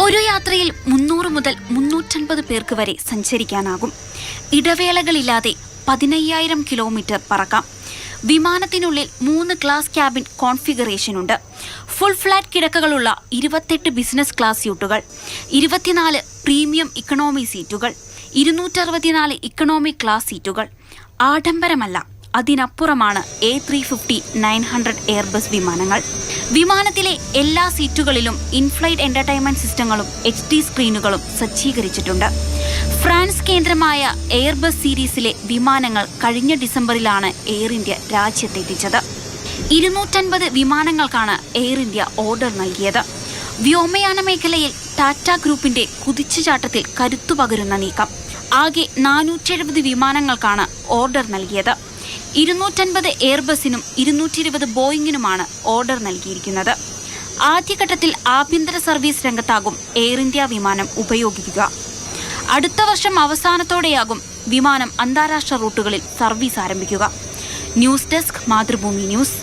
ഒരു യാത്രയിൽ 300 മുതൽ 350 പേർക്ക് വരെ സഞ്ചരിക്കാനാകും. ഇടവേളകളില്ലാതെ 15,000 കിലോമീറ്റർ പറക്കാം. വിമാനത്തിനുള്ളിൽ 3 ഗ്ലാസ് ക്യാബിൻ കോൺഫിഗറേഷൻ ഉണ്ട്. ഫുൾ ഫ്ലാറ്റ് കിടക്കകളുള്ള 28 ബിസിനസ് ക്ലാസ് സ്യൂട്ടുകൾ, 24 പ്രീമിയം ഇക്കണോമി സീറ്റുകൾ, 264 ഇക്കണോമി ക്ലാസ് സീറ്റുകൾ. ആഡംബരമല്ല, അതിനപ്പുറമാണ് A350-900 എയർബസ് വിമാനങ്ങൾ. വിമാനത്തിലെ എല്ലാ സീറ്റുകളിലും ഇൻഫ്ലൈറ്റ് എന്റർടൈൻമെന്റ് സിസ്റ്റങ്ങളും HD സ്ക്രീനുകളും സജ്ജീകരിച്ചിട്ടുണ്ട്. ഫ്രാൻസ് കേന്ദ്രമായ എയർബസ് സീരീസിലെ വിമാനങ്ങൾ കഴിഞ്ഞ ഡിസംബറിലാണ് എയർ ഇന്ത്യ രാജ്യത്തെത്തിച്ചത്. 250 വിമാനങ്ങൾക്കാണ് എയർ ഇന്ത്യ ഓർഡർ നൽകിയത്. വ്യോമയാന മേഖലയിൽ ടാറ്റ ഗ്രൂപ്പിന്റെ കുതിച്ചുചാട്ടത്തിൽ കരുത്തുപകരുന്ന നീക്കം. ആകെ 470 വിമാനങ്ങൾക്കാണ് ഓർഡർ നൽകിയത്. 250 എയർബസിനും 220 ബോയിങ്ങിനുമാണ് ഓർഡർ നൽകിയിരിക്കുന്നത്. ആദ്യഘട്ടത്തിൽ ആഭ്യന്തര സർവീസ് രംഗത്താകും എയർ ഇന്ത്യ വിമാനം ഉപയോഗിക്കുക. അടുത്ത വർഷം അവസാനത്തോടെയാകും വിമാനം അന്താരാഷ്ട്ര റൂട്ടുകളിൽ സർവീസ് ആരംഭിക്കുക. News desk, Mathrubhumi news.